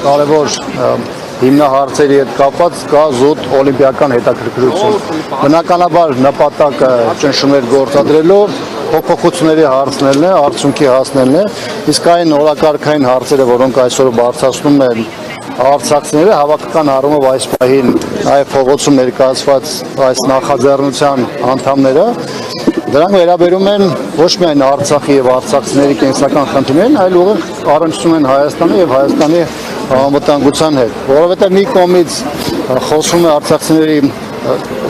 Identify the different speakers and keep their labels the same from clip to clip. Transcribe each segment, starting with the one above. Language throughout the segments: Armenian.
Speaker 1: կարևոր հիմնահարցերի հետ կապված կա զուտ օլիմպիական հետաքրքրություն։ Բնականաբար նպատակը ճնշումներ գործադրելու փոփոխությունների հարցնելն է, արդյունքի հասնելն է, իսկ այն օրակարգային հարցերը, որոնք այսօր բարձրացնում են արցախցիները, հավաքական առումով այս պահին նաև փողոցում ներկայացված այս նախաձեռնության անդամները, դրանք վերաբերում են ոչ միայն Արցախի եւ արցախցիների կենսական խնդիրներին, այլ ուղիղ առնչվում են Հայաստանի եւ Հայաստանի անվտանգության հետ, որովհետեւ մի կողմից խոսվում է արցախցիների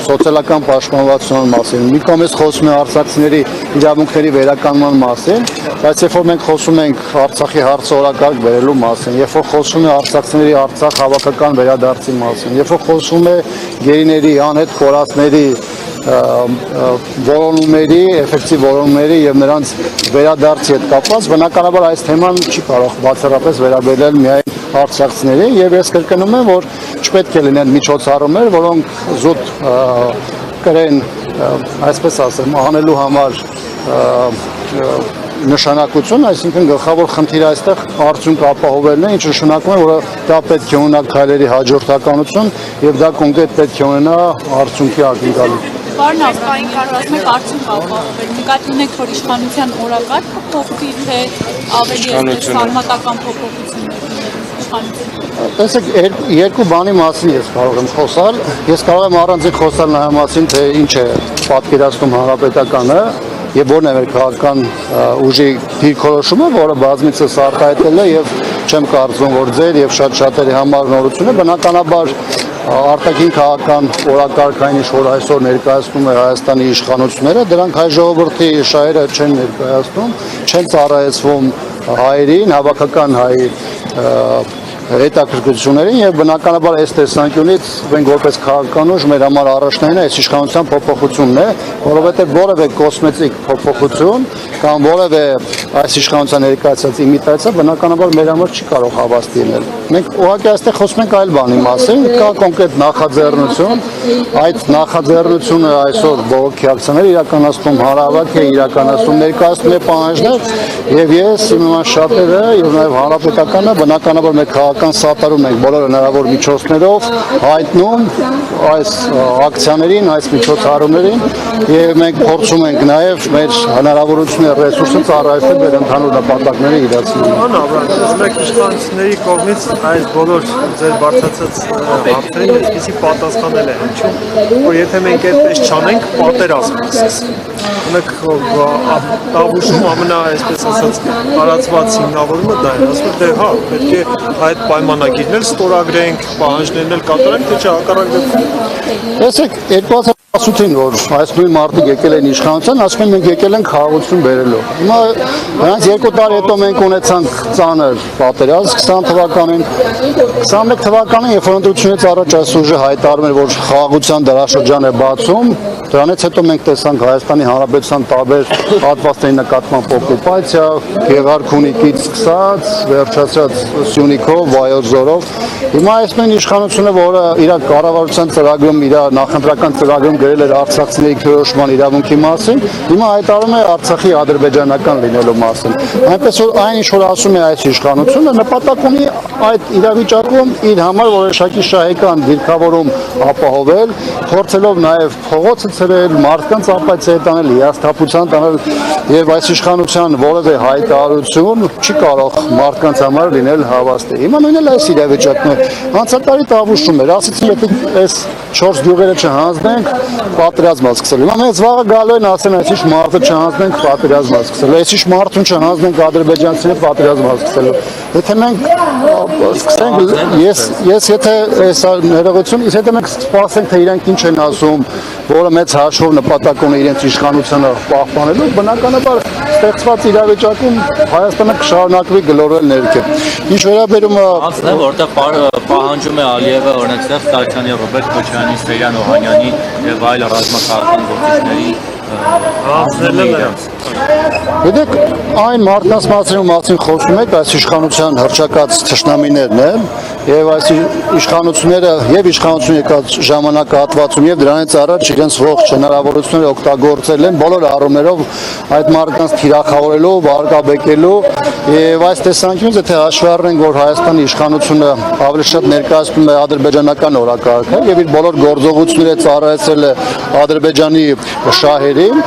Speaker 1: սոցիալական պաշտպանվածության մասին, մի կողմից խոսում է արցախցիների իրավունքների վերականգնման մասին, բայց երբ որ մենք խոսում ենք Արցախի հարցը օրակարգ բերելու մասին, երբ որ խոսում է արցախցիների Արցախ հավաքական վերադարձի մասին, երբ որ խոսում է գերիների, անհետ կորածների որոնումների, էֆեկտիվ որոնումների եւ նրանց վերադարձի հետ կապված, բնականաբար այս թեման չի կարող բացառապես վերաբերել միայն արցախցիներին եւ ես կրկնում եմ, որ չպետք է լինեն միջոցառումներ, որոնք զուտ կրեն, այսպես ասեմ, անելու համար նշանակություն, այսինքն գլխավոր խնդիրը այստեղ արդյունք ապահովելն է, ինչը նշանակում է, որ դա պետք է ունենա քայլերի հաջորդականություն եւ դա կոնկրետ պետք է ունենա արդյունքի ակնկալիք։
Speaker 2: Պարոն Աբրահամյան, ասում եք արդյունք ապահովել, նկատի ունեք, որ իշխանության օրակարգը փոխվի, թե ավելի սահմանական փոփոխություններ իշխանության։
Speaker 1: Տեսեք, երկու բանի մասին ես կարող եմ խոսալ, ես կարող եմ առանձին խոսալ նրա մասին, թե ինչ է պատկերացնում հանրապետականը եւ որն է մեր քաղաքական ուժի դիրքորոշումը, որը բազմիցս արտահայտել է եւ չեմ կարծում, որ ձեր եւ շատ-շատերի համար նորություն է, բնականաբար արտաքին քաղաքական օրակարգային ինչ որ այսօր ներկայացնում է Հայաստանի իշխանությունները, դրանք հայ ժողովրդի շահերը չեն ներկայացնում, չեն ծառայեցվում հայերին, հավաքական հայ հետաքրքրություններին եւ բնականաբար այս տեսանկյունից մենք որպես քաղաքական ուժ մեր համար առաջնային այս իշխանության փոփոխությունն է, որովհետեւ որևէ կոսմետիկ փոփոխություն կամ որևէ այս իշխանության ներկայացած իմիտացիա բնականաբար մեր համար չի կարող հավաստի լինել։ Մենք ուղղակի այստեղ խոսում ենք այլ բանի մասին, կա կոնկրետ նախաձեռնություն, այդ նախաձեռնությունը այսօր բողոքի ակցիաները իրականացնում հանրահավաք է, իրականացնում ներկայացնում է պահանջներ եւ ես իմ շատերը եւ նաեւ հանրապետականը բնականաբար մեր քաղաքական սատարում ենք բոլոր հնարավոր միջոցներով հայտնում այս ակցիաներին, այս միջոցառումներին եւ մենք փորձում ենք նաեւ մեր հնարավորությունները ռեսուրսը ծառայել մեր ընդհանուր նպատակների իրացմանը։
Speaker 3: Պարոն Աբրահամյան, ասում եք իշխանությունների կողմից այս բոլոր ձեր բարձրացած հարցերին այսպեսի պատասխանել է հնչում, որ եթե մենք այդպես չանենք, պատերազմ կսկսի։ Ունեք տավուշում ամենա այսպես ասած տարածված հիմնավորումը դա է, ասում եք դե հա, պետք է այդ պայմանագիրն էլ ստորագրենք, պահանջներն էլ կատարենք, թե չէ հակառակ դեպքում։
Speaker 1: Տեսեք, 2018-ին որ այս նույն մարդիկ եկել են իշխանության, ասում են մենք եկել ենք խաղաղություն բերելու։ Հիմա նրանց 2 տարի հետո մենք ունեցանք ծանր պատերազմ 20 թվականին, 21 թվականին, երբ որ ընտրությունից առաջ այս ուժը հայտարարում էր, որ խաղաղության դարաշրջան է բացում, դրանից հետո մենք տեսանք Հայաստանի Հանրապետության տարբեր հատվածների նկատմամբ օկուպացիա, Գեղարքունիքից սկսած, վերջացած Սյունիքով, Վայոց ձորով։ Հիմա այս նույն իշխանությունը, որը իր կառավարության ծրագրում, իր նախընտրական ծրագրում գրել էր արցախցիների քրոշման իրավունքի մասին, հիմա հայտարարում է Արցախի ադրբեջանական լինելու մասին։ Այնպես որ այն ինչ որ ասում է այս իշխանությունը, նպատակ ունի այդ իրավիճակում իր համար որոշակի շահեկան դիրքավորում ապահովել, փորձելով նաև փողոցը ցրել, մարդկանց ապացիա տանել, հիասթափության տանել եւ այս իշխանության որևէ հայտարարություն չի կարող մարդկանց համար լինել հավաստի։ Հիմա նույնն էլ այս իրավիճակն է։ Անցյալի տավուշում էր, ասեցին եթե այս 4 գյուղերը չհանձնենք, պատերազմը սկսել։ Հիմա մեծ վաղը գալու են ասեն այսիշ մարդը չհանձնենք, պատերազմը սկսել։ Այսիշ մարդուն չհանձնենք, ադրբեջանցիները պատերազմը սկսել։ Եթե մենք սկսենք, ես եթե այս ներողություն, եթե մենք սպասենք թե իրենք ինչ են ասում, որը մեծ հաշվով նպատակ ունի իրենց իշխանությունը պահպանելու, բնականաբար ստեղծված իրավիճակում Հայաստանը կշարունակվի գլորվել ներքև։ Ինչ վերաբերում է
Speaker 4: անցնեմ, որտեղ պահանջում է Ալիևը օրենսդրող Ստարչյանի, Ռոբերտ Քոչարյանի, Սերյան Օհանյանի եւ այլ ռազմաքաղաքական գործիչների
Speaker 3: Հանձնել է նրանց։
Speaker 1: Գիտեք, այն մարդկանց մասին խոսում եք, այս իշխանության հռչակած թշնամիներն են, եւ այս իշխանությունները եւ իշխանություն եկած ժամանակահատվածում եւ դրանից առաջ իրենց ողջ հնարավորությունները օգտագործել են բոլոր առումներով այդ մարդկանց թիրախավորելու, վարկաբեկելու եւ այս տեսանկյունից եթե հաշվի առնենք, որ Հայաստանի իշխանությունը ավելի շատ ներկայացնում է ադրբեջանական օրակարգը եւ իր բոլոր գործողությունները ծառայեցել է Ադրբեջանի շահերին,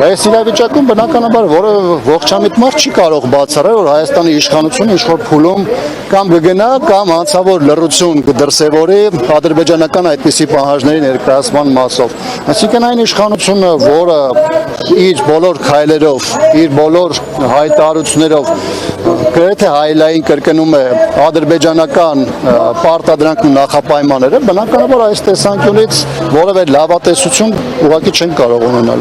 Speaker 1: այս իրավիճակում բնականաբար որևէ ողջամիտ մարդ չի կարող բացառել, որ Հայաստանի իշխանությունը ինչ-որ փուլում կամ կգնա կամ անցավոր լռություն կդրսևորի ադրբեջանական այդպիսի պահանջների ներկայացման մասով։ Այսինքն այն իշխանությունը, որը իր բոլոր քայլերով, իր բոլոր հայտարարություններով գրեթե հայլային կրկնում է ադրբեջանական պարտադրանքն ու նախապայմանները, բնականաբար այս տեսանկյունից որևէ լավատեսություն ուղղակի չեն կարող ունենալ։